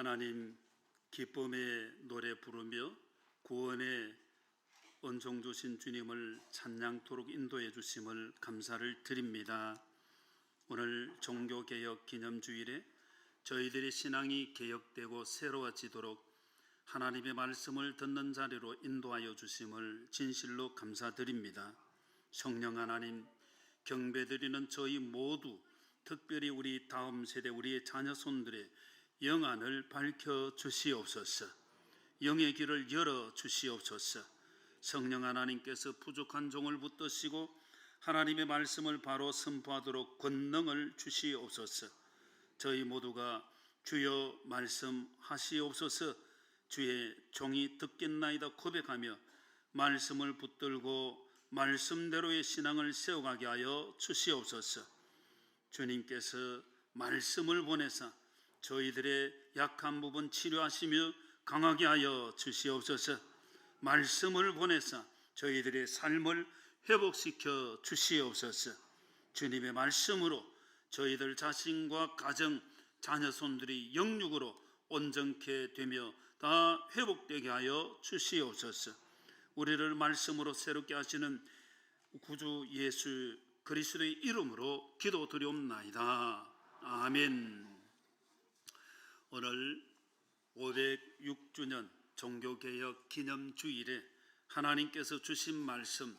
하나님, 기쁨의 노래 부르며 구원의 은총 주신 주님을 찬양토록 인도해 주심을 감사를 드립니다. 오늘 종교개혁 기념주일에 저희들의 신앙이 개혁되고 새로워지도록 하나님의 말씀을 듣는 자리로 인도하여 주심을 진실로 감사드립니다. 성령 하나님, 경배드리는 저희 모두, 특별히 우리 다음 세대 우리의 자녀손들의 영안을 밝혀 주시옵소서. 영의 길을 열어 주시옵소서. 성령 하나님께서 부족한 종을 붙드시고 하나님의 말씀을 바로 선포하도록 권능을 주시옵소서. 저희 모두가 주여 말씀하시옵소서, 주의 종이 듣겠나이다 고백하며 말씀을 붙들고 말씀대로의 신앙을 세워가게 하여 주시옵소서. 주님께서 말씀을 보내사 저희들의 약한 부분 치료하시며 강하게 하여 주시옵소서. 말씀을 보내사 저희들의 삶을 회복시켜 주시옵소서. 주님의 말씀으로 저희들 자신과 가정, 자녀손들이 영육으로 온전케 되며 다 회복되게 하여 주시옵소서. 우리를 말씀으로 새롭게 하시는 구주 예수 그리스도의 이름으로 기도드리옵나이다. 아멘. 오늘 506주년 종교개혁 기념주일에 하나님께서 주신 말씀,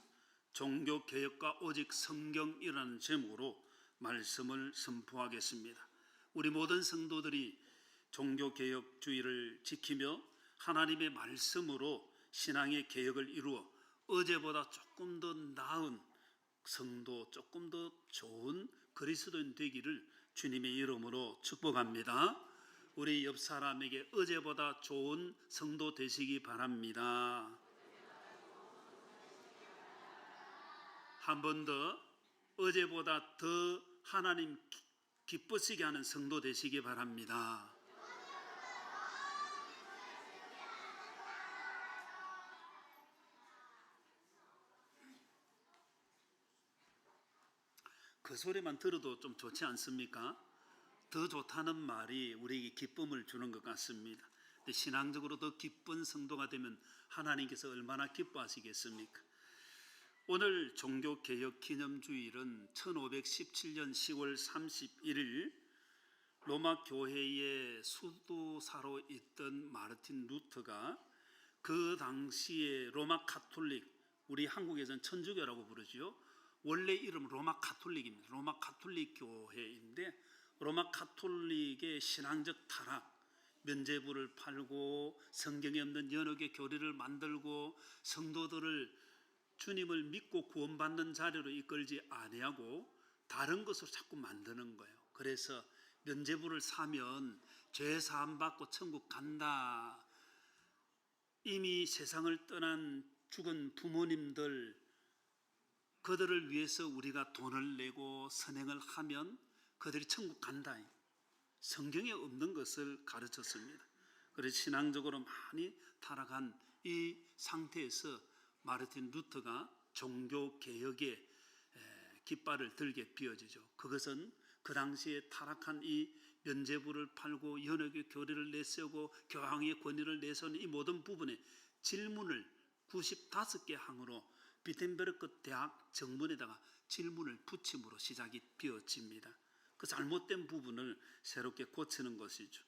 종교개혁과 오직 성경이라는 제목으로 말씀을 선포하겠습니다. 우리 모든 성도들이 종교개혁주의를 지키며 하나님의 말씀으로 신앙의 개혁을 이루어 어제보다 조금 더 나은 성도, 조금 더 좋은 그리스도인 되기를 주님의 이름으로 축복합니다. 우리 옆 사람에게 어제보다 좋은 성도 되시기 바랍니다. 한 번 더, 어제보다 더 하나님 기쁘시게 하는 성도 되시기 바랍니다. 그 소리만 들어도 좀 좋지 않습니까? 더 좋다는 말이 우리에게 기쁨을 주는 것 같습니다. 근데 신앙적으로 더 기쁜 성도가 되면 하나님께서 얼마나 기뻐하시겠습니까? 오늘 종교개혁 기념주일은 1517년 10월 31일 로마 교회의 수도사로 있던 마르틴 루터가 그 당시에 로마 카톨릭, 우리 한국에서는 천주교라고 부르죠. 원래 이름은 로마 카톨릭입니다. 로마 카톨릭 교회인데 로마 카톨릭의 신앙적 타락, 면죄부를 팔고 성경에 없는 여러 개 교리를 만들고 성도들을 주님을 믿고 구원받는 자리로 이끌지 아니하고 다른 것으로 자꾸 만드는 거예요. 그래서 면죄부를 사면 죄 사함 받고 천국 간다. 이미 세상을 떠난 죽은 부모님들, 그들을 위해서 우리가 돈을 내고 선행을 하면 그들이 천국 간다. 성경에 없는 것을 가르쳤습니다. 그래서 신앙적으로 많이 타락한 이 상태에서 마르틴 루터가 종교개혁의 깃발을 들게 비어지죠. 그것은 그 당시에 타락한 이 면죄부를 팔고 여러 개 교리를 내세우고 교황의 권위를 내세우는 이 모든 부분에 질문을 95개 항으로 비텐베르크 대학 정문에다가 질문을 붙임으로 시작이 비어집니다. 그 잘못된 부분을 새롭게 고치는 것이죠.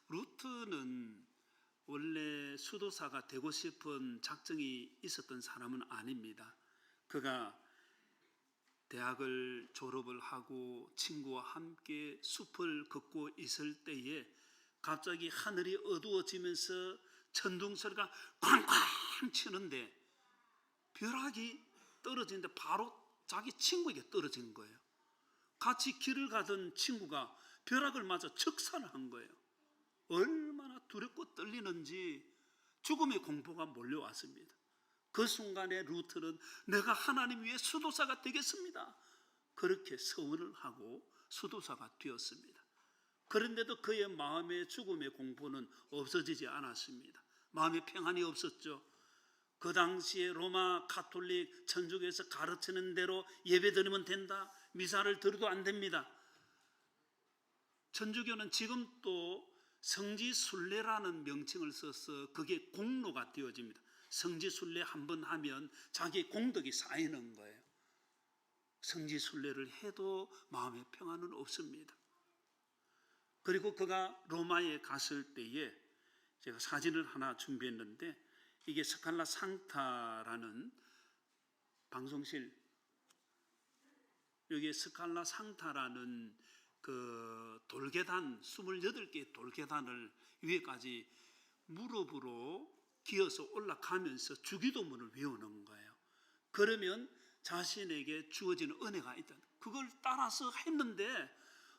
루터는 원래 수도사가 되고 싶은 작정이 있었던 사람은 아닙니다. 그가 대학을 졸업을 하고 친구와 함께 숲을 걷고 있을 때에 갑자기 하늘이 어두워지면서 천둥소리가 쾅쾅 치는데 벼락이 떨어지는데 바로 자기 친구에게 떨어진 거예요. 같이 길을 가던 친구가 벼락을 맞아 즉사를 한 거예요. 얼마나 두렵고 떨리는지 죽음의 공포가 몰려왔습니다. 그 순간에 루터는 내가 하나님 위해 수도사가 되겠습니다. 그렇게 서원을 하고 수도사가 되었습니다. 그런데도 그의 마음의 죽음의 공포는 없어지지 않았습니다. 마음의 평안이 없었죠. 그 당시에 로마 가톨릭 천주교에서 가르치는 대로 예배드리면 된다. 미사를 드려도 안 됩니다. 천주교는 지금도 성지순례라는 명칭을 써서 그게 공로가 되어집니다. 성지순례 한번 하면 자기 공덕이 쌓이는 거예요. 성지순례를 해도 마음의 평안은 없습니다. 그리고 그가 로마에 갔을 때에 제가 사진을 하나 준비했는데, 이게 스칼라 상타라는 방송실, 여기 스칼라 상타라는 그 돌계단, 28개의 돌계단을 위에까지 무릎으로 기어서 올라가면서 주기도문을 외우는 거예요. 그러면 자신에게 주어지는 은혜가 있다. 그걸 따라서 했는데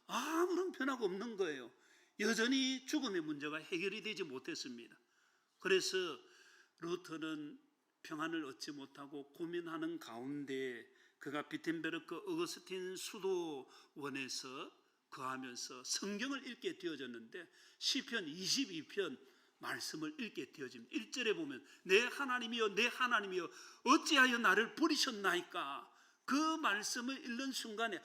아무런 변화가 없는 거예요. 여전히 죽음의 문제가 해결이 되지 못했습니다. 그래서 루터는 평안을 얻지 못하고 고민하는 가운데 그가 비텐베르크 어거스틴 수도원에서 거하면서 성경을 읽게 되어졌는데, 시편 22편 말씀을 읽게 되어집니다. 1절에 보면 내 하나님이여 내 하나님이여 어찌하여 나를 버리셨나이까. 그 말씀을 읽는 순간에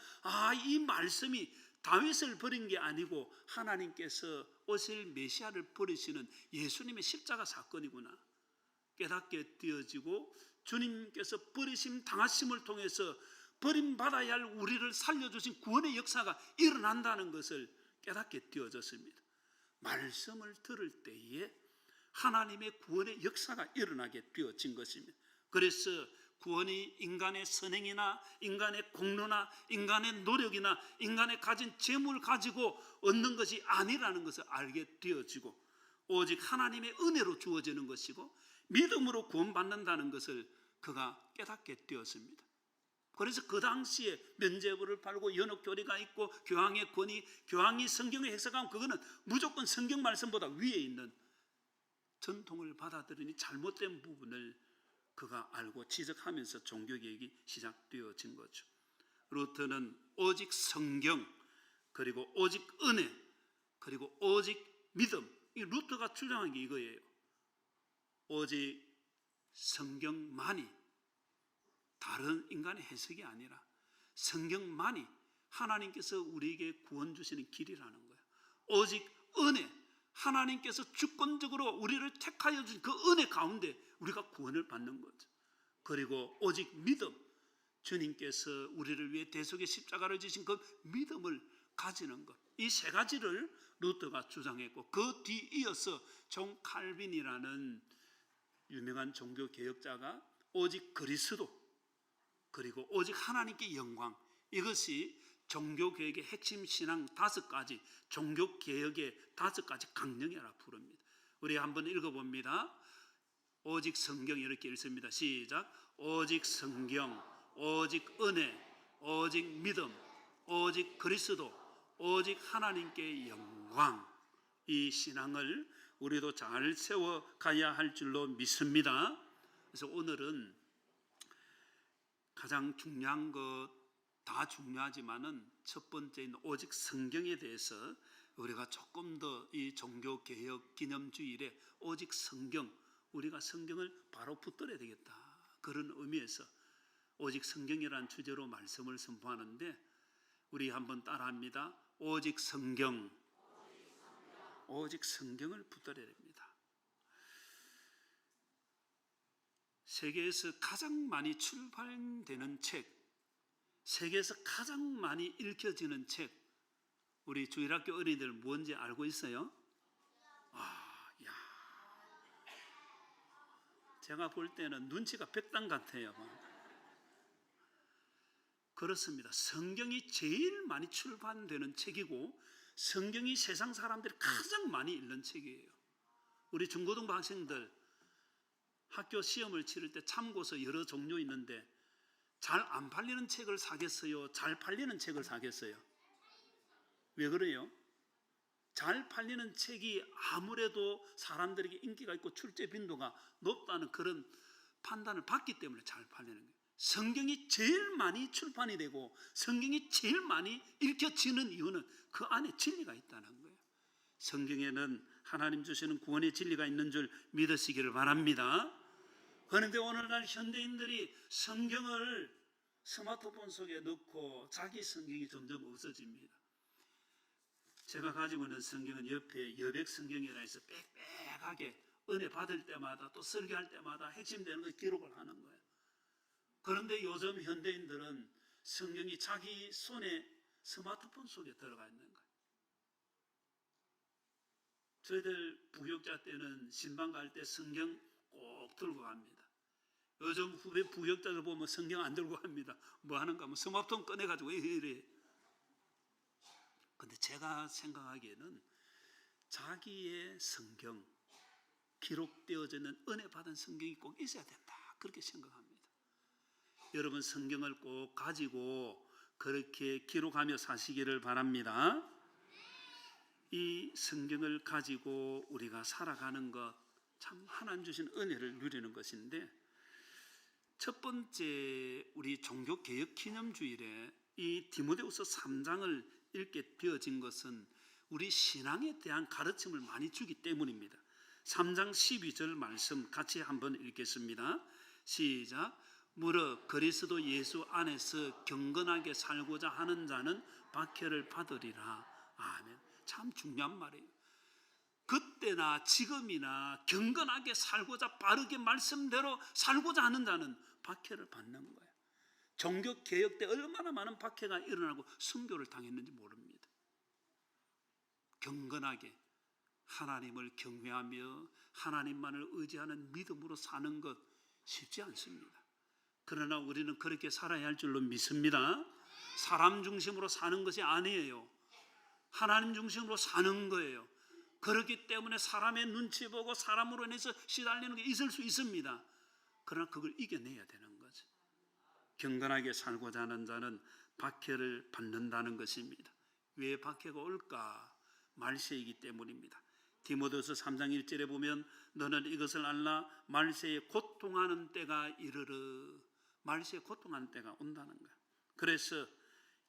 이 말씀이 다윗을 버린 게 아니고 하나님께서 오실 메시아를 버리시는 예수님의 십자가 사건이구나 깨닫게 되어지고, 주님께서 버리심 당하심을 통해서 버림받아야 할 우리를 살려주신 구원의 역사가 일어난다는 것을 깨닫게 되어졌습니다. 말씀을 들을 때에 하나님의 구원의 역사가 일어나게 되어진 것입니다. 그래서 구원이 인간의 선행이나 인간의 공로나 인간의 노력이나 인간의 가진 재물을 가지고 얻는 것이 아니라는 것을 알게 되어지고, 오직 하나님의 은혜로 주어지는 것이고 믿음으로 구원받는다는 것을 그가 깨닫게 되었습니다. 그래서 그 당시에 면죄부를 팔고 연옥교리가 있고 교황의 권위, 교황이 성경을 해석하면 그거는 무조건 성경 말씀보다 위에 있는 전통을 받아들이니 잘못된 부분을 그가 알고 지적하면서 종교개혁이 시작되어진 거죠. 루터는 오직 성경, 그리고 오직 은혜, 그리고 오직 믿음, 이 루터가 주장한 게 이거예요. 오직 성경만이, 다른 인간의 해석이 아니라 성경만이 하나님께서 우리에게 구원 주시는 길이라는 거예요. 오직 은혜, 하나님께서 주권적으로 우리를 택하여 주신 그 은혜 가운데 우리가 구원을 받는 거죠. 그리고 오직 믿음, 주님께서 우리를 위해 대속의 십자가를 지신 그 믿음을 가지는 것, 이 세 가지를 루터가 주장했고, 그 뒤이어서 존 칼빈이라는 유명한 종교 개혁자가 오직 그리스도, 그리고 오직 하나님께 영광, 이것이 종교개혁의 핵심 신앙 5가지, 종교개혁의 5가지 강령이라 부릅니다. 우리 한번 읽어봅니다. 오직 성경, 이렇게 읽습니다. 시작. 오직 성경, 오직 은혜, 오직 믿음, 오직 그리스도, 오직 하나님께 영광. 이 신앙을 우리도 잘 세워가야 할 줄로 믿습니다. 그래서 오늘은 가장 중요한 것 다 중요하지만은 첫 번째는 오직 성경에 대해서 우리가 조금 더 이 종교개혁 기념주일에 오직 성경, 우리가 성경을 바로 붙들어야 되겠다, 그런 의미에서 오직 성경이라는 주제로 말씀을 선포하는데, 우리 한번 따라합니다. 오직 성경, 오직 성경을 붙들어야 됩니다. 세계에서 가장 많이 출판되는 책, 세계에서 가장 많이 읽혀지는 책, 우리 주일학교 어린이들 뭔지 알고 있어요? 제가 볼 때는 눈치가 백당 같아요. 그렇습니다. 성경이 제일 많이 출판되는 책이고 성경이 세상 사람들이 가장 많이 읽는 책이에요. 우리 중고등부 학생들 학교 시험을 치를 때 참고서 여러 종류 있는데 잘 안 팔리는 책을 사겠어요? 잘 팔리는 책을 사겠어요? 왜 그래요? 잘 팔리는 책이 아무래도 사람들에게 인기가 있고 출제 빈도가 높다는 그런 판단을 받기 때문에 잘 팔리는 거예요. 성경이 제일 많이 출판이 되고 성경이 제일 많이 읽혀지는 이유는 그 안에 진리가 있다는 거예요. 성경에는 하나님 주시는 구원의 진리가 있는 줄 믿으시기를 바랍니다. 그런데 오늘날 현대인들이 성경을 스마트폰 속에 넣고 자기 성경이 점점 없어집니다. 제가 가지고 있는 성경은 옆에 여백 성경이라 해서 빽빽하게 은혜 받을 때마다 또 설교할 때마다 핵심되는 걸 기록을 하는 거예요. 그런데 요즘 현대인들은 성경이 자기 손에 스마트폰 속에 들어가 있는 거예요. 저희들 부교육자 때는 신방 갈 때 성경 꼭 들고 갑니다. 요즘 후배 부교육자들 보면 성경 안 들고 갑니다. 뭐 하는가 하면 스마트폰 꺼내가지고 이래. 근데 제가 생각하기에는 자기의 성경, 기록되어져 있는 은혜 받은 성경이 꼭 있어야 된다, 그렇게 생각합니다. 여러분 성경을 꼭 가지고 그렇게 기록하며 사시기를 바랍니다. 이 성경을 가지고 우리가 살아가는 것, 참 하나님 주신 은혜를 누리는 것인데, 첫 번째 우리 종교개혁 기념주일에 이 디모데후서 3장을 읽게 되어진 것은 우리 신앙에 대한 가르침을 많이 주기 때문입니다. 3장 12절 말씀 같이 한번 읽겠습니다. 시작. 무릇 그리스도 예수 안에서 경건하게 살고자 하는 자는 박해를 받으리라. 아멘. 참 중요한 말이에요. 그때나 지금이나 경건하게 살고자, 바르게 말씀대로 살고자 하는 자는 박해를 받는 거예요. 종교개혁 때 얼마나 많은 박해가 일어나고 순교를 당했는지 모릅니다. 경건하게 하나님을 경외하며 하나님만을 의지하는 믿음으로 사는 것 쉽지 않습니다. 그러나 우리는 그렇게 살아야 할 줄로 믿습니다. 사람 중심으로 사는 것이 아니에요. 하나님 중심으로 사는 거예요. 그렇기 때문에 사람의 눈치 보고 사람으로 인해서 시달리는 게 있을 수 있습니다. 그러나 그걸 이겨내야 되는 거죠. 경건하게 살고자 하는 자는 박해를 받는다는 것입니다. 왜 박해가 올까? 말세이기 때문입니다. 디모데후서 3장 1절에 보면 너는 이것을 알라, 말세에 고통하는 때가 이르르. 말세에 고통하는 때가 온다는 거예요. 그래서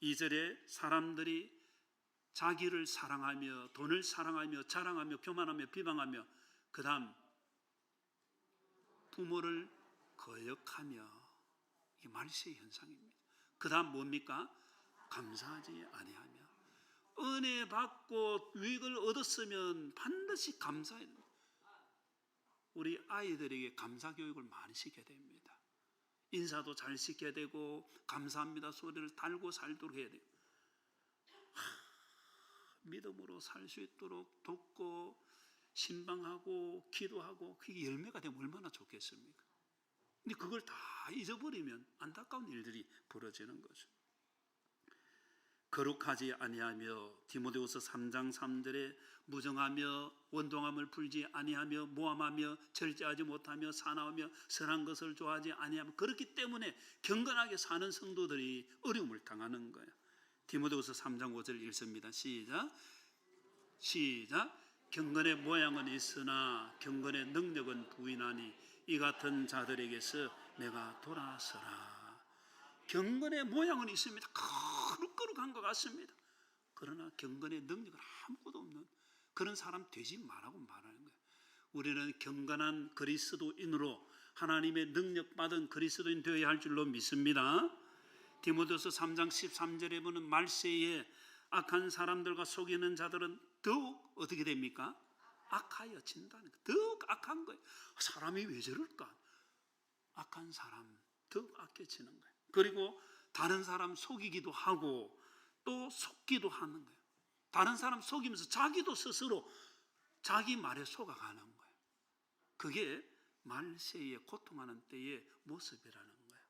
2절에 사람들이 자기를 사랑하며 돈을 사랑하며 자랑하며 교만하며 비방하며, 그 다음 부모를 거역하며, 이게 말세의 현상입니다. 그 다음 뭡니까? 감사하지 아니하며. 은혜 받고 유익을 얻었으면 반드시 감사해야 됩니다. 우리 아이들에게 감사 교육을 많이 시켜야 됩니다. 인사도 잘 시켜야 되고 감사합니다 소리를 달고 살도록 해야 돼요. 믿음으로 살 수 있도록 돕고 신방하고 기도하고, 그게 열매가 되면 얼마나 좋겠습니까? 근데 그걸 다 잊어버리면 안타까운 일들이 벌어지는 거죠. 거룩하지 아니하며, 디모데후서 3장 3절에 무정하며 원동함을 풀지 아니하며 모함하며 절제하지 못하며 사나우며 선한 것을 좋아하지 아니하며, 그렇기 때문에 경건하게 사는 성도들이 어려움을 당하는 거예요. 디모데후서 3장 5절 읽습니다. 시작. 경건의 모양은 있으나 경건의 능력은 부인하니 이 같은 자들에게서 내가 돌아서라. 경건의 모양은 있습니다. 거룩한 것 같습니다. 그러나 경건의 능력은 아무것도 없는 그런 사람 되지 말라고 말하는 거예요. 우리는 경건한 그리스도인으로 하나님의 능력받은 그리스도인 되어야 할 줄로 믿습니다. 디모데후서 3장 13절에 보면 말세에 악한 사람들과 속이는 자들은 더욱 어떻게 됩니까? 악하여진다는 거예요. 더욱 악한 거예요. 사람이 왜 저럴까? 악한 사람 더욱 악해지는 거예요. 그리고 다른 사람 속이기도 하고 또 속기도 하는 거예요. 다른 사람 속이면서 자기도 스스로 자기 말에 속아가는 거예요. 그게 말세에 고통하는 때의 모습이라는 거예요.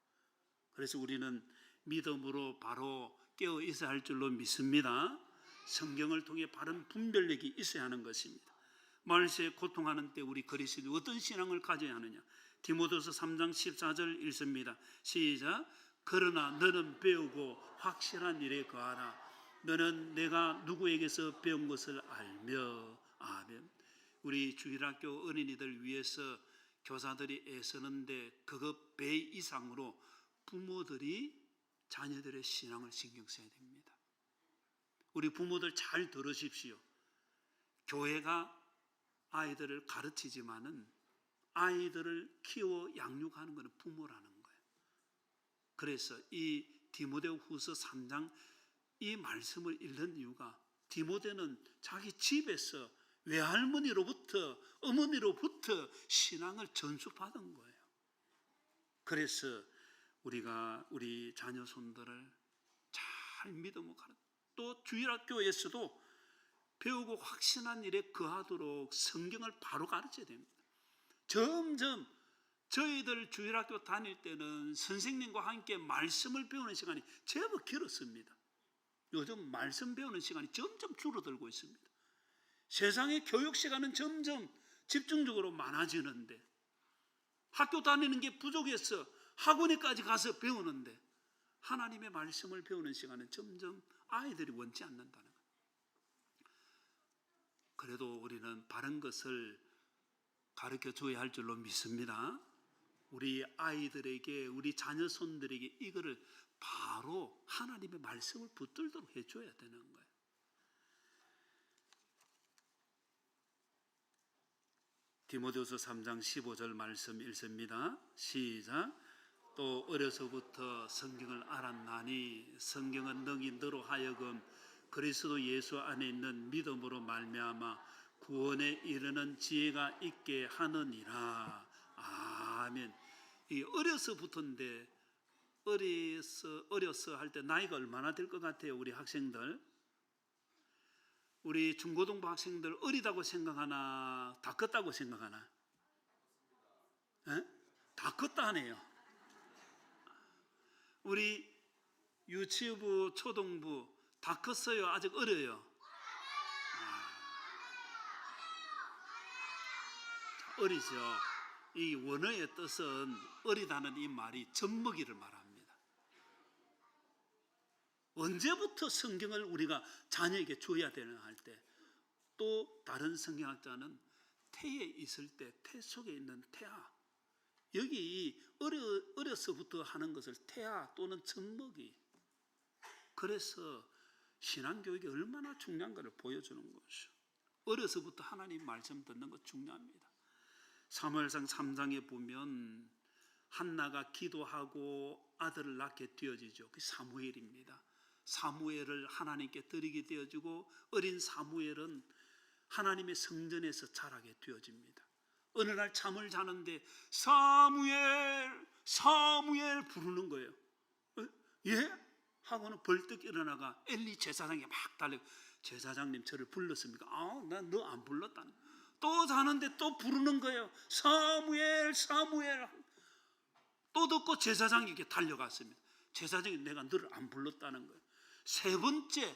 그래서 우리는 믿음으로 바로 깨어 있어야 할 줄로 믿습니다. 성경을 통해 바른 분별력이 있어야 하는 것입니다. 말세에 고통하는 때 우리 그리스도인이 어떤 신앙을 가져야 하느냐? 디모데후서 3장 14절 읽습니다. 시작. 그러나 너는 배우고 확실한 일에 거하라. 너는 내가 누구에게서 배운 것을 알며. 아멘. 우리 주일학교 어린이들 위해서 교사들이 애쓰는데 그것 배 이상으로 부모들이 자녀들의 신앙을 신경 써야 됩니다. 우리 부모들 잘 들으십시오. 교회가 아이들을 가르치지만은 아이들을 키워 양육하는 것은 부모라는 거예요. 그래서 이 디모데후서 3장 이 말씀을 읽는 이유가 디모데는 자기 집에서 외할머니로부터 어머니로부터 신앙을 전수받은 거예요. 그래서 우리가 우리 자녀 손들을 잘 믿음으로 가르쳐, 또 주일학교에서도 배우고 확신한 일에 거하도록 성경을 바로 가르쳐야 됩니다. 점점 저희들 주일학교 다닐 때는 선생님과 함께 말씀을 배우는 시간이 제법 길었습니다. 요즘 말씀 배우는 시간이 점점 줄어들고 있습니다. 세상의 교육 시간은 점점 집중적으로 많아지는데, 학교 다니는 게 부족해서 학원에까지 가서 배우는데 하나님의 말씀을 배우는 시간은 점점 아이들이 원치 않는다는 거예요. 그래도 우리는 바른 것을 가르쳐 줘야 할 줄로 믿습니다. 우리 아이들에게, 우리 자녀 손들에게 이거를 바로 하나님의 말씀을 붙들도록 해줘야 되는 거예요. 디모데후서 3장 15절 말씀 읽습니다. 시작. 또 어려서부터 성경을 알았나니 성경은 능히 너로 하여금 그리스도 예수 안에 있는 믿음으로 말미암아 구원에 이르는 지혜가 있게 하느니라. 아멘. 이 어려서부터인데, 어려서 할 때 나이가 얼마나 될 것 같아요? 우리 학생들, 우리 중고등부 학생들 어리다고 생각하나 다 컸다고 생각하나? 에? 다 컸다 하네요. 우리 유치부, 초등부 다 컸어요? 아직 어려요? 어리죠. 이 원어의 뜻은, 어리다는 이 말이 젖먹이를 말합니다. 언제부터 성경을 우리가 자녀에게 줘야 되나 할 때, 또 다른 성경학자는 태에 있을 때, 태 속에 있는 태아, 여기 어려서부터 하는 것을 태아 또는 젖먹이, 그래서 신앙교육이 얼마나 중요한가를 보여주는 것이죠. 어려서부터 하나님 말씀 듣는 것 중요합니다. 사무엘상 3장에 보면 한나가 기도하고 아들을 낳게 되어지죠. 그 사무엘입니다. 사무엘을 하나님께 드리게 되어지고, 어린 사무엘은 하나님의 성전에서 자라게 되어집니다. 어느 날 잠을 자는데 사무엘, 사무엘 부르는 거예요. 예? 하고는 벌떡 일어나가 엘리 제사장에게 막 달려, 제사장님 저를 불렀습니까? 난 너 안 불렀다는. 또 자는데 또 부르는 거예요. 사무엘, 사무엘. 또 듣고 제사장에게 달려갔습니다. 제사장이 내가 너를 안 불렀다는 거예요. 세 번째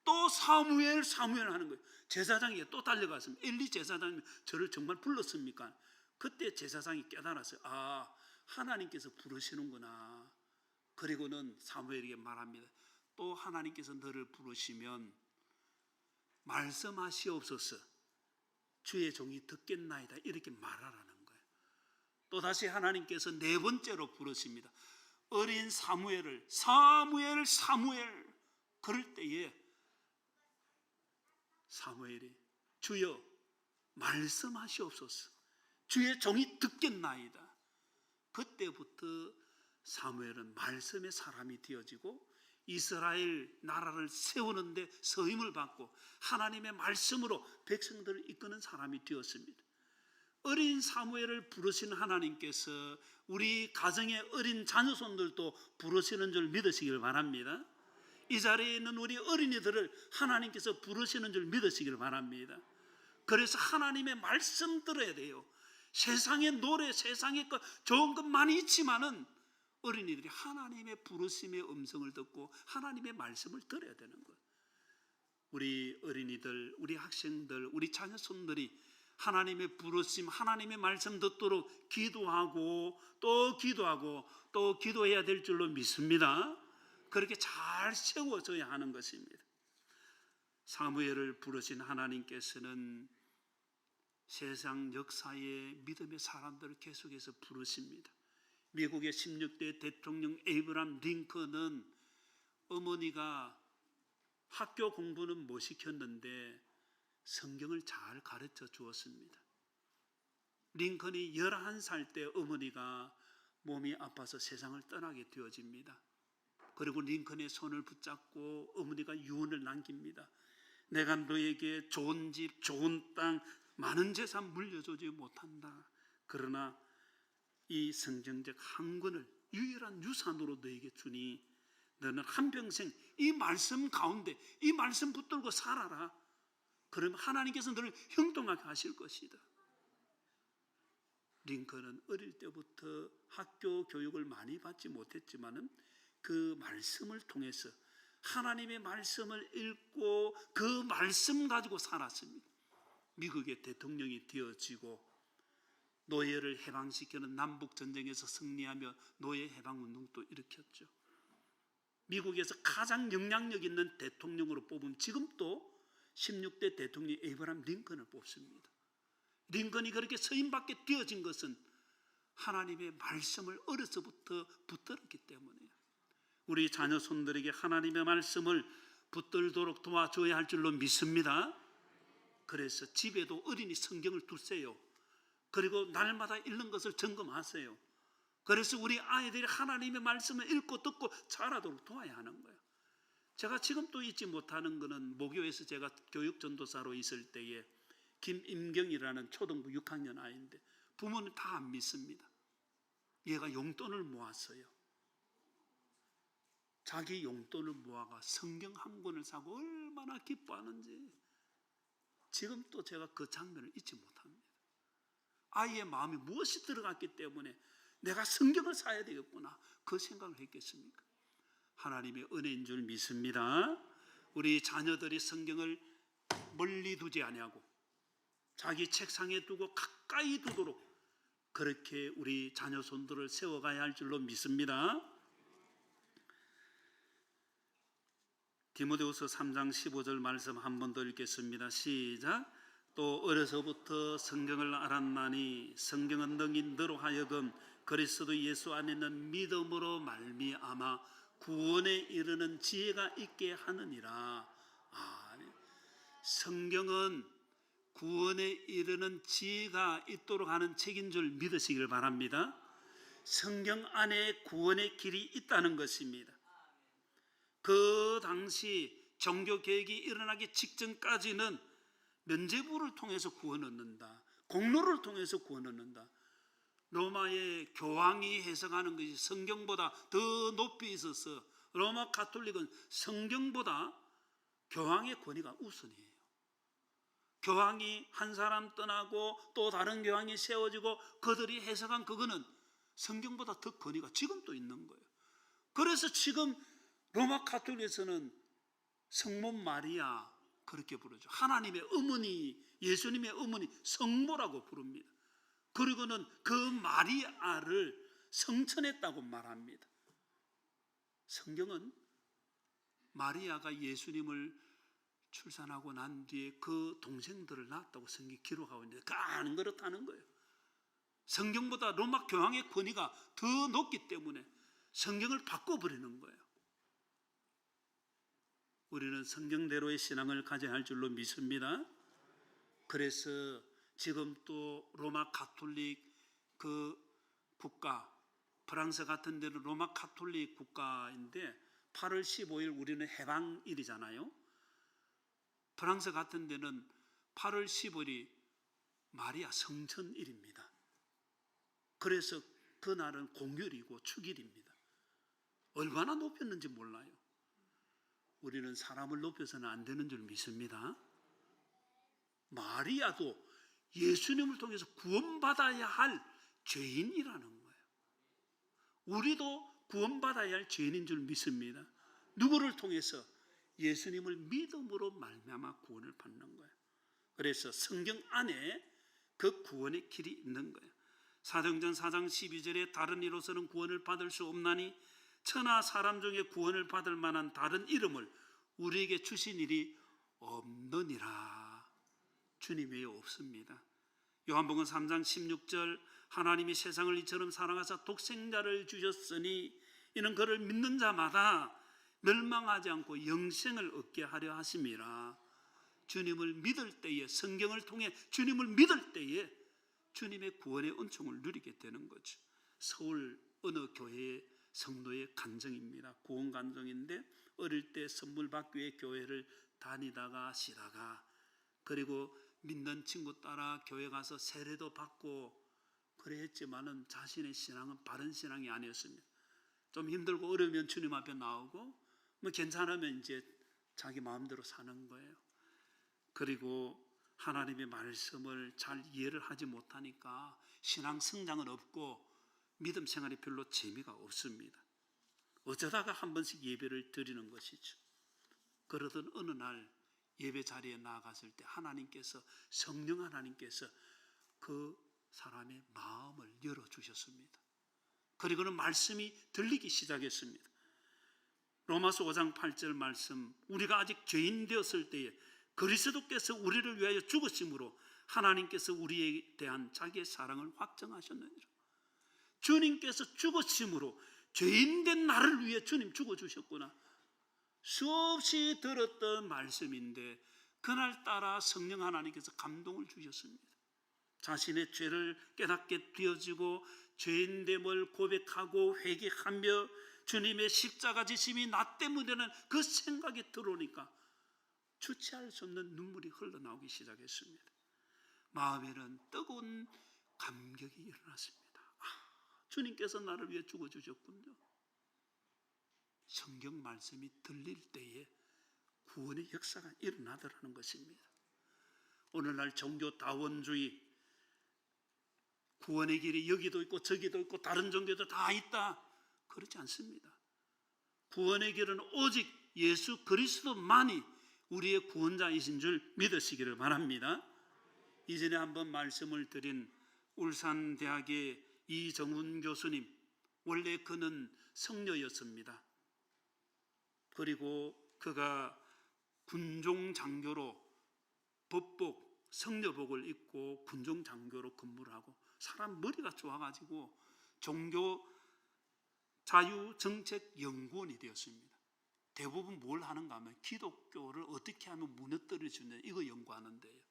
또 사무엘, 사무엘 하는 거예요. 제사장에게 또 달려갔습니다. 엘리 제사장님 저를 정말 불렀습니까? 그때 제사장이 깨달았어요. 하나님께서 부르시는구나. 그리고는 사무엘에게 말합니다. 또 하나님께서 너를 부르시면 말씀하시옵소서. 주의 종이 듣겠나이다. 이렇게 말하라는 거예요. 또다시 하나님께서 네 번째로 부르십니다. 어린 사무엘을, 사무엘, 사무엘. 그럴 때에 사무엘이 주여 말씀하시옵소서. 주의 종이 듣겠나이다. 그때부터 사무엘은 말씀의 사람이 되어지고 이스라엘 나라를 세우는데 서임을 받고 하나님의 말씀으로 백성들을 이끄는 사람이 되었습니다. 어린 사무엘을 부르신 하나님께서 우리 가정의 어린 자녀손들도 부르시는 줄 믿으시길 바랍니다. 이 자리에 있는 우리 어린이들을 하나님께서 부르시는 줄 믿으시길 바랍니다. 그래서 하나님의 말씀 들어야 돼요. 세상의 노래, 세상의 것 좋은 것 많이 있지만은 어린이들이 하나님의 부르심의 음성을 듣고 하나님의 말씀을 들어야 되는 거예요. 우리 어린이들, 우리 학생들, 우리 자녀손들이 하나님의 부르심, 하나님의 말씀 듣도록 기도하고 또 기도하고 또 기도해야 될 줄로 믿습니다. 그렇게 잘 세워져야 하는 것입니다. 사무엘을 부르신 하나님께서는 세상 역사의 믿음의 사람들을 계속해서 부르십니다. 미국의 16대 대통령 에이브람 링컨은 어머니가 학교 공부는 못 시켰는데 성경을 잘 가르쳐 주었습니다. 링컨이 11살 때 어머니가 몸이 아파서 세상을 떠나게 되어집니다. 그리고 링컨의 손을 붙잡고 어머니가 유언을 남깁니다. 내가 너에게 좋은 집, 좋은 땅, 많은 재산 물려주지 못한다. 그러나 이 성경적 한 권을 유일한 유산으로 너에게 주니 너는 한평생 이 말씀 가운데 이 말씀 붙들고 살아라. 그러면 하나님께서 너를 형통하게 하실 것이다. 링컨은 어릴 때부터 학교 교육을 많이 받지 못했지만은 그 말씀을 통해서 하나님의 말씀을 읽고 그 말씀 가지고 살았습니다. 미국의 대통령이 되어지고 노예를 해방시키는 남북전쟁에서 승리하며 노예 해방운동도 일으켰죠. 미국에서 가장 영향력 있는 대통령으로 뽑은 지금도 16대 대통령 에이브라함 링컨을 뽑습니다. 링컨이 그렇게 서임받게 되어진 것은 하나님의 말씀을 어려서부터 붙들었기 때문이에요. 우리 자녀 손들에게 하나님의 말씀을 붙들도록 도와줘야 할 줄로 믿습니다. 그래서 집에도 어린이 성경을 두세요. 그리고 날마다 읽는 것을 점검하세요. 그래서 우리 아이들이 하나님의 말씀을 읽고 듣고 자라도록 도와야 하는 거예요. 제가 지금 또 잊지 못하는 것은 모교에서 제가 교육전도사로 있을 때에 김임경이라는 초등부 6학년 아이인데 부모는 다 안 믿습니다. 얘가 용돈을 모았어요. 자기 용돈을 모아가 성경 한 권을 사고 얼마나 기뻐하는지 지금 또 제가 그 장면을 잊지 못합니다. 아이의 마음이 무엇이 들어갔기 때문에 내가 성경을 사야 되겠구나 그 생각을 했겠습니까? 하나님의 은혜인 줄 믿습니다. 우리 자녀들이 성경을 멀리 두지 아니하고 자기 책상에 두고 가까이 두도록 그렇게 우리 자녀 손들을 세워가야 할 줄로 믿습니다. 디모데후서 3장 15절 말씀 한 번 더 읽겠습니다. 시작. 또 어려서부터 성경을 알았나니 성경은 능히 너로 하여금 그리스도 예수 안에 있는 믿음으로 말미암아 구원에 이르는 지혜가 있게 하느니라. 성경은 구원에 이르는 지혜가 있도록 하는 책인 줄 믿으시길 바랍니다. 성경 안에 구원의 길이 있다는 것입니다. 그 당시 종교개혁이 일어나기 직전까지는 면죄부를 통해서 구원 얻는다. 공로를 통해서 구원 얻는다. 로마의 교황이 해석하는 것이 성경보다 더 높이 있어서 로마 가톨릭은 성경보다 교황의 권위가 우선이에요. 교황이 한 사람 떠나고 또 다른 교황이 세워지고 그들이 해석한 그거는 성경보다 더 권위가 지금도 있는 거예요. 그래서 지금 로마 가톨릭에서는 성모 마리아 그렇게 부르죠. 하나님의 어머니, 예수님의 어머니 성모라고 부릅니다. 그리고는 그 마리아를 성천했다고 말합니다. 성경은 마리아가 예수님을 출산하고 난 뒤에 그 동생들을 낳았다고 성경이 기록하고 있는데 안 그렇다는 거예요. 성경보다 로마 교황의 권위가 더 높기 때문에 성경을 바꿔버리는 거예요. 우리는 성경대로의 신앙을 가져야 할 줄로 믿습니다. 그래서 지금 또 로마 가톨릭 그 국가, 프랑스 같은 데는 로마 가톨릭 국가인데 8월 15일 우리는 해방일이잖아요. 프랑스 같은 데는 8월 15일이 마리아 성천일입니다. 그래서 그날은 공휴일이고 축일입니다. 얼마나 높였는지 몰라요. 우리는 사람을 높여서는 안 되는 줄 믿습니다. 마리아도 예수님을 통해서 구원받아야 할 죄인이라는 거예요. 우리도 구원받아야 할 죄인인 줄 믿습니다. 누구를 통해서? 예수님을 믿음으로 말미암아 구원을 받는 거예요. 그래서 성경 안에 그 구원의 길이 있는 거예요. 사도행전 4장 12절에 다른 이로서는 구원을 받을 수 없나니 천하 사람 중에 구원을 받을 만한 다른 이름을 우리에게 주신 일이 없느니라. 주님 외에 없습니다. 요한복음 3장 16절 하나님이 세상을 이처럼 사랑하사 독생자를 주셨으니 이는 그를 믿는 자마다 멸망하지 않고 영생을 얻게 하려 하심이라. 주님을 믿을 때에, 성경을 통해 주님을 믿을 때에 주님의 구원의 은총을 누리게 되는 거죠. 서울 어느 교회의 성도의 간증입니다. 구원 간증인데 어릴 때 선물 받기 위해 교회를 다니다가 쉬다가, 그리고 믿는 친구 따라 교회 가서 세례도 받고 그랬지만은 자신의 신앙은 바른 신앙이 아니었습니다. 좀 힘들고 어려우면 주님 앞에 나오고 뭐 괜찮으면 이제 자기 마음대로 사는 거예요. 그리고 하나님의 말씀을 잘 이해를 하지 못하니까 신앙 성장은 없고 믿음 생활이 별로 재미가 없습니다. 어쩌다가 한 번씩 예배를 드리는 것이죠. 그러던 어느 날 예배 자리에 나아갔을 때 하나님께서, 성령 하나님께서 그 사람의 마음을 열어주셨습니다. 그리고는 말씀이 들리기 시작했습니다. 로마서 5장 8절 말씀, 우리가 아직 죄인 되었을 때에 그리스도께서 우리를 위하여 죽으심으로 하나님께서 우리에 대한 자기의 사랑을 확정하셨느니라. 주님께서 죽으심으로 죄인된 나를 위해 주님 죽어주셨구나. 수없이 들었던 말씀인데 그날따라 성령 하나님께서 감동을 주셨습니다. 자신의 죄를 깨닫게 되어지고 죄인됨을 고백하고 회개하며 주님의 십자가 지심이 나 때문에는 그 생각이 들어오니까 주체할 수 없는 눈물이 흘러나오기 시작했습니다. 마음에는 뜨거운 감격이 일어났습니다. 주님께서 나를 위해 죽어주셨군요. 성경 말씀이 들릴 때에 구원의 역사가 일어나더라는 것입니다. 오늘날 종교 다원주의, 구원의 길이 여기도 있고 저기도 있고 다른 종교도 다 있다, 그렇지 않습니다. 구원의 길은 오직 예수 그리스도만이 우리의 구원자이신 줄 믿으시기를 바랍니다. 이전에 한번 말씀을 드린 울산대학의 이정훈 교수님, 원래 그는 성녀였습니다. 그리고 그가 군종장교로 법복, 성녀복을 입고 군종장교로 근무를 하고 사람 머리가 좋아가지고 종교 자유정책연구원이 되었습니다. 대부분 뭘 하는가 하면 기독교를 어떻게 하면 무너뜨릴 수 있느냐, 이거 연구하는데요.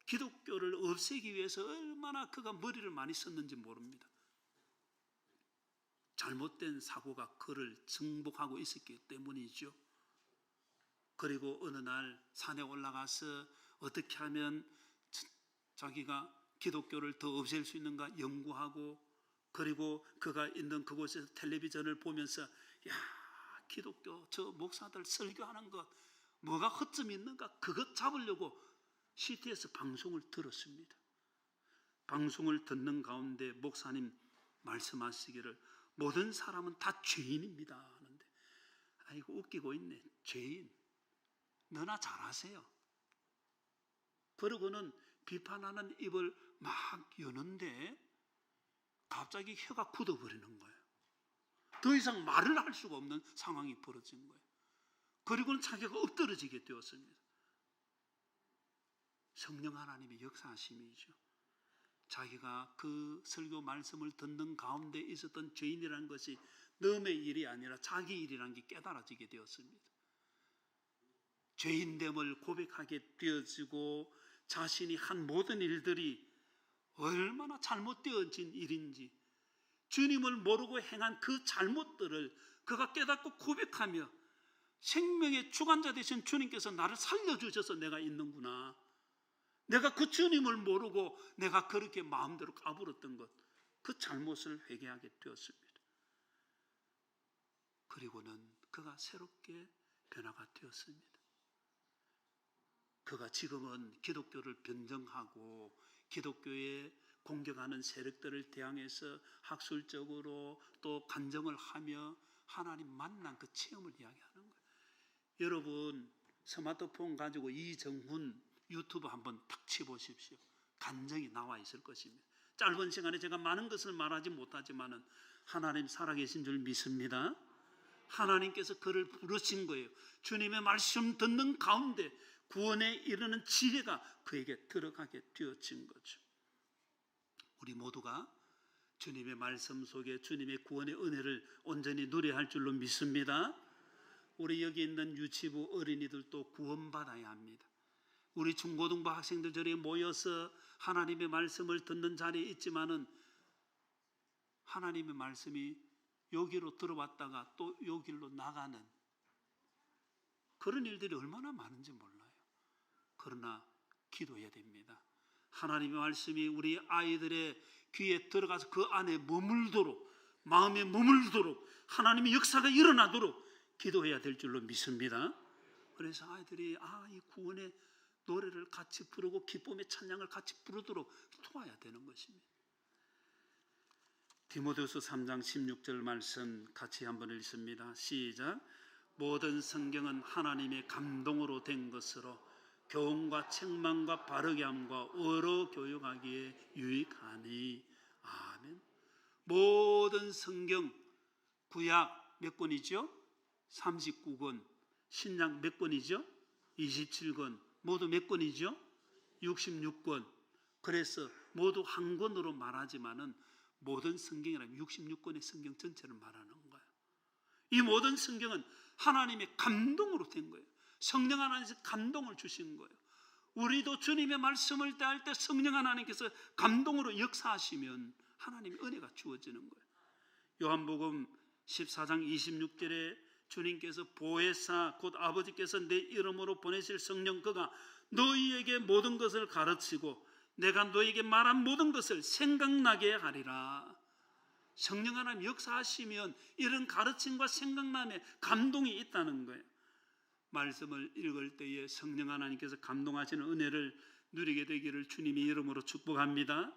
기독교를 없애기 위해서 얼마나 그가 머리를 많이 썼는지 모릅니다. 잘못된 사고가 그를 정복하고 있었기 때문이죠. 그리고 어느 날 산에 올라가서 어떻게 하면 자기가 기독교를 더 없앨 수 있는가 연구하고, 그리고 그가 있는 그곳에서 텔레비전을 보면서 야, 기독교 저 목사들 설교하는 것 뭐가 허점이 있는가, 그것 잡으려고 CTS 방송을 들었습니다. 방송을 듣는 가운데 목사님 말씀하시기를 모든 사람은 다 죄인입니다 하는데, 아이고 웃기고 있네. 죄인 너나 잘하세요. 그러고는 비판하는 입을 막 여는데 갑자기 혀가 굳어버리는 거예요. 더 이상 말을 할 수가 없는 상황이 벌어진 거예요. 그리고는 자기가 엎드러지게 되었습니다. 성령 하나님의 역사하심이죠. 자기가 그 설교 말씀을 듣는 가운데 있었던 죄인이라는 것이 남의 일이 아니라 자기 일이라는 게 깨달아지게 되었습니다. 죄인됨을 고백하게 되어지고 자신이 한 모든 일들이 얼마나 잘못되어진 일인지, 주님을 모르고 행한 그 잘못들을 그가 깨닫고 고백하며 생명의 주관자 되신 주님께서 나를 살려주셔서 내가 있는구나, 내가 그 주님을 모르고 내가 그렇게 마음대로 까불었던 것, 그 잘못을 회개하게 되었습니다. 그리고는 그가 새롭게 변화가 되었습니다. 그가 지금은 기독교를 변정하고 기독교에 공격하는 세력들을 대항해서 학술적으로 또 간증을 하며 하나님 만난 그 체험을 이야기하는 거예요. 여러분 스마트폰 가지고 이정훈 유튜브 한번 탁 치보십시오. 간증이 나와 있을 것입니다. 짧은 시간에 제가 많은 것을 말하지 못하지만은 하나님 살아계신 줄 믿습니다. 하나님께서 그를 부르신 거예요. 주님의 말씀 듣는 가운데 구원에 이르는 지혜가 그에게 들어가게 되어진 거죠. 우리 모두가 주님의 말씀 속에 주님의 구원의 은혜를 온전히 누려야 할 줄로 믿습니다. 우리 여기 있는 유치부 어린이들도 구원받아야 합니다. 우리 중고등부 학생들 저리 모여서 하나님의 말씀을 듣는 자리에 있지만은 하나님의 말씀이 여기로 들어왔다가 또 여기로 나가는 그런 일들이 얼마나 많은지 몰라요. 그러나 기도해야 됩니다. 하나님의 말씀이 우리 아이들의 귀에 들어가서 그 안에 머물도록, 마음에 머물도록, 하나님의 역사가 일어나도록 기도해야 될 줄로 믿습니다. 그래서 아이들이 이 구원의 노래를 같이 부르고 기쁨의 찬양을 같이 부르도록 도와야 되는 것입니다. 디모데후서 3장 16절 말씀 같이 한번 읽습니다. 시작. 모든 성경은 하나님의 감동으로 된 것으로 교훈과 책망과 바르게 함과 의로 교육하기에 유익하니. 아멘. 모든 성경, 구약 몇 권이죠? 39권, 신약 몇 권이죠? 27권, 모두 몇 권이죠? 66권. 그래서 모두 한 권으로 말하지만은 모든 성경이라면 66권의 성경 전체를 말하는 거예요. 이 모든 성경은 하나님의 감동으로 된 거예요. 성령 하나님께서 감동을 주신 거예요. 우리도 주님의 말씀을 대할 때 성령 하나님께서 감동으로 역사하시면 하나님의 은혜가 주어지는 거예요. 요한복음 14장 26절에 주님께서 보혜사 곧 아버지께서 내 이름으로 보내실 성령 그가 너희에게 모든 것을 가르치고 내가 너희에게 말한 모든 것을 생각나게 하리라. 성령 하나님 역사하시면 이런 가르침과 생각남에 감동이 있다는 거예요. 말씀을 읽을 때에 성령 하나님께서 감동하시는 은혜를 누리게 되기를 주님의 이름으로 축복합니다.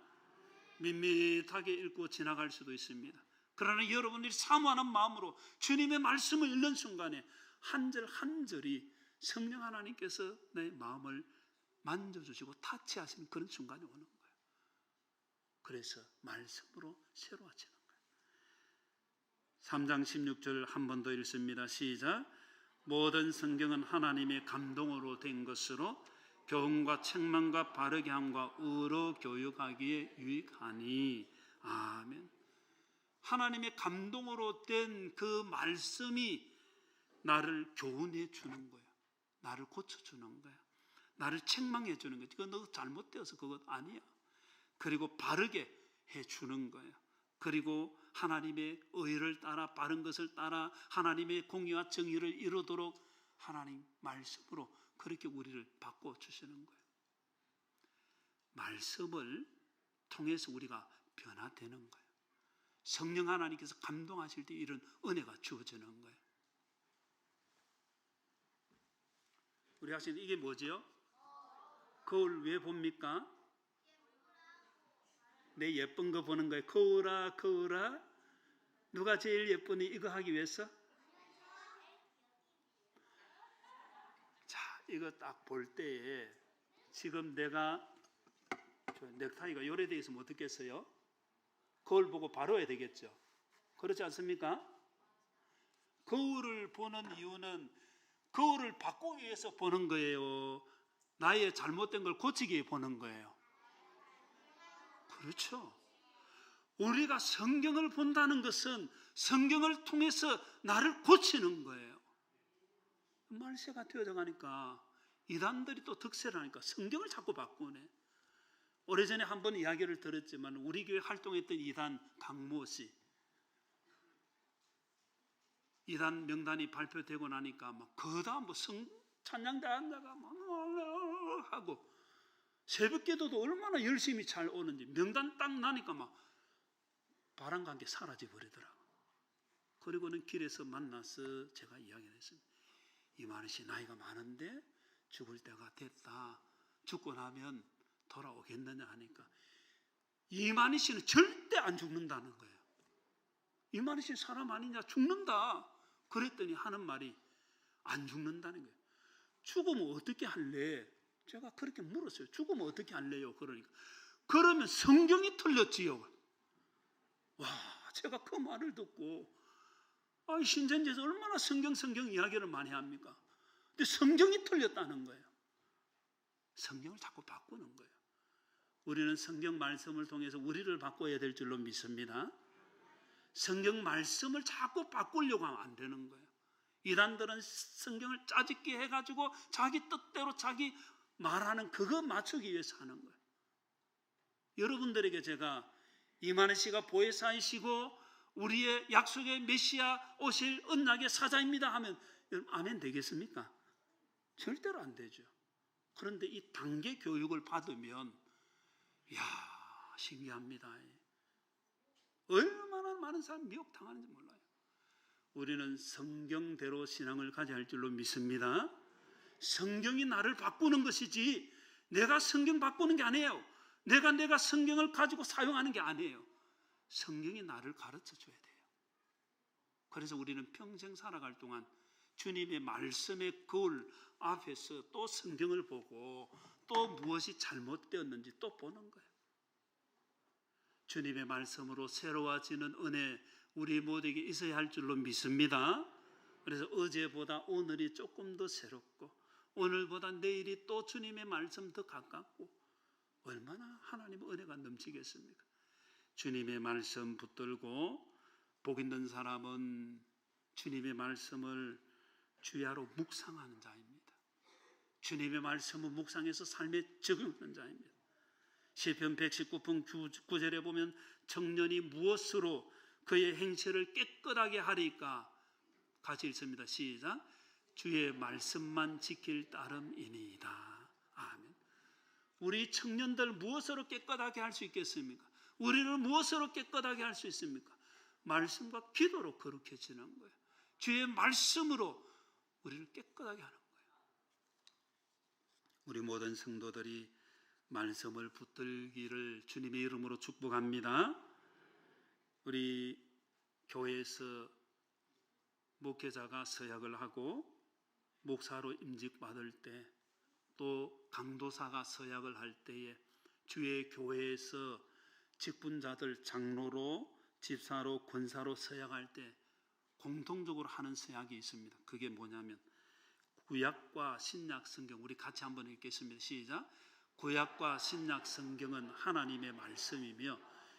밋밋하게 읽고 지나갈 수도 있습니다. 그러나 여러분들이 사모하는 마음으로 주님의 말씀을 읽는 순간에 한 절 한 절이 성령 하나님께서 내 마음을 만져주시고 타치하시는 그런 순간이 오는 거예요. 그래서 말씀으로 새로워지는 거예요. 3장 16절 한 번 더 읽습니다. 시작. 모든 성경은 하나님의 감동으로 된 것으로 교훈과 책망과 바르게 함과 의로 교육하기에 유익하니. 아멘. 하나님의 감동으로 된 그 말씀이 나를 교훈해 주는 거예요. 나를 고쳐주는 거예요. 나를 책망해 주는 거예요. 그거 너 잘못되어서 그것 아니야. 그리고 바르게 해주는 거예요. 그리고 하나님의 의를 따라 바른 것을 따라 하나님의 공의와 정의를 이루도록 하나님 말씀으로 그렇게 우리를 바꿔주시는 거예요. 말씀을 통해서 우리가 변화되는 거예요. 성령 하나님께서 감동하실 때 이런 은혜가 주어지는 거예요. 우리 학생들 이게 뭐지요? 거울 왜 봅니까? 내 예쁜 거 보는 거예요. 거울아 거울아 누가 제일 예쁘니? 이거 하기 위해서? 자, 이거 딱 볼 때에 지금 내가 넥타이가 요래되어 있으면 어떻겠어요? 거울 보고 바로 해야 되겠죠. 그렇지 않습니까? 거울을 보는 이유는 거울을 바꾸기 위해서 보는 거예요. 나의 잘못된 걸 고치기 위해 보는 거예요. 그렇죠. 우리가 성경을 본다는 것은 성경을 통해서 나를 고치는 거예요. 말세가 되어져 가니까 이단들이 또 득세를 하니까 성경을 자꾸 바꾸네. 오래전에 한번 이야기를 들었지만 우리 교회 활동했던 이단 강모 씨, 이단 명단이 발표되고 나니까 막 그다음 뭐 찬양대 앉아가 막 하고 새벽기도도 얼마나 열심히 잘 오는지 명단 딱 나니까 막 바람과 함께 사라져 버리더라고. 그리고는 길에서 만나서 제가 이야기를 했습니다. 이만희 씨 나이가 많은데 죽을 때가 됐다. 죽고 나면 돌아오겠느냐 하니까 이만희 씨는 절대 안 죽는다는 거예요. 이만희 씨 사람 아니냐? 죽는다. 그랬더니 하는 말이 안 죽는다는 거예요. 죽으면 어떻게 할래? 제가 그렇게 물었어요. 죽으면 어떻게 할래요? 그러니까 그러면 성경이 틀렸지요. 와, 제가 그 말을 듣고 신천지에서 얼마나 성경 이야기를 많이 합니까? 근데 성경이 틀렸다는 거예요. 성경을 자꾸 바꾸는 거예요. 우리는 성경 말씀을 통해서 우리를 바꿔야 될 줄로 믿습니다. 성경 말씀을 자꾸 바꾸려고 하면 안 되는 거예요. 이단들은 성경을 짜집기 해가지고 자기 뜻대로 자기 말하는 그거 맞추기 위해서 하는 거예요. 여러분들에게 제가 이만희 씨가 보혜사이시고 우리의 약속의 메시아 오실 언약의 사자입니다 하면 여러분 아멘 되겠습니까? 절대로 안 되죠. 그런데 이 단계 교육을 받으면 이야, 신기합니다. 얼마나 많은 사람이 미혹당하는지 몰라요. 우리는 성경대로 신앙을 가져야 할 줄로 믿습니다. 성경이 나를 바꾸는 것이지 내가 성경 바꾸는 게 아니에요. 내가 성경을 가지고 사용하는 게 아니에요. 성경이 나를 가르쳐 줘야 돼요. 그래서 우리는 평생 살아갈 동안 주님의 말씀의 거울 앞에서 또 성경을 보고 또 무엇이 잘못되었는지 또 보는 거예요. 주님의 말씀으로 새로워지는 은혜 우리 모두에게 있어야 할 줄로 믿습니다. 그래서 어제보다 오늘이 조금 더 새롭고 오늘보다 내일이 또 주님의 말씀 더 가깝고 얼마나 하나님의 은혜가 넘치겠습니까? 주님의 말씀 붙들고 복 있는 사람은 주님의 말씀을 주야로 묵상하는 자입니다. 주님의 말씀을 묵상해서 삶에 적용하는 자입니다. 시편 119편 9절에 보면 청년이 무엇으로 그의 행실을 깨끗하게 하리까 같이 읽습니다. 시작. 주의 말씀만 지킬 따름이니이다. 아멘. 우리 청년들 무엇으로 깨끗하게 할 수 있겠습니까? 우리를 무엇으로 깨끗하게 할 수 있습니까? 말씀과 기도로 거룩해지는 거예요. 주의 말씀으로 우리를 깨끗하게 하는 거예요. 우리 모든 성도들이 말씀을 붙들기를 주님의 이름으로 축복합니다. 우리 교회에서 목회자가 서약을 하고 목사로 임직받을 때 또 강도사가 서약을 할 때에 주의 교회에서 직분자들 장로로 집사로 권사로 서약할 때 공통적으로 하는 서약이 있습니다. 그게 뭐냐면 구약과 신약 성경, 우리 같이 한번 읽겠습니다. 시작. 구약과 신약 성경은 하나님의 말씀이며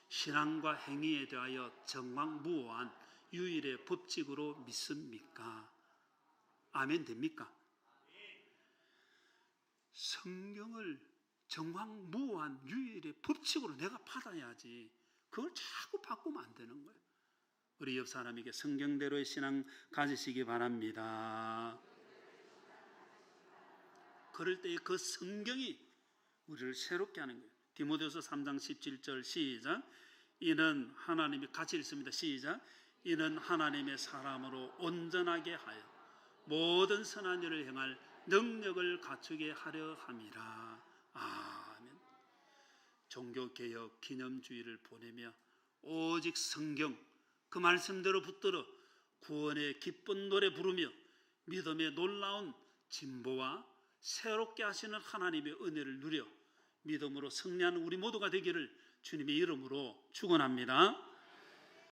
신앙과 행위에 대하여 정확무오한 유일의 법칙으로 믿습니까? 아멘 됩니까? 성경을 정확무오한 유일의 법칙으로 내가 받아야지 그걸 자꾸 바꾸면 안 되는 거예요. 우리 옆 사람에게 성경대로의 신앙 가지시기 바랍니다. 그럴 때 그 성경이 우리를 새롭게 하는 거예요. 디모데후서 3장 17절 시작. 이는 하나님이 같이 읽습니다. 시작. 이는 하나님의 사람으로 온전하게 하여 모든 선한 일을 행할 능력을 갖추게 하려 함이라. 아멘. 종교개혁 기념주의를 보내며 오직 성경 그 말씀대로 붙들어 구원의 기쁜 노래 부르며 믿음의 놀라운 진보와 새롭게 하시는 하나님의 은혜를 누려 믿음으로 승리하는 우리 모두가 되기를 주님의 이름으로 축원합니다.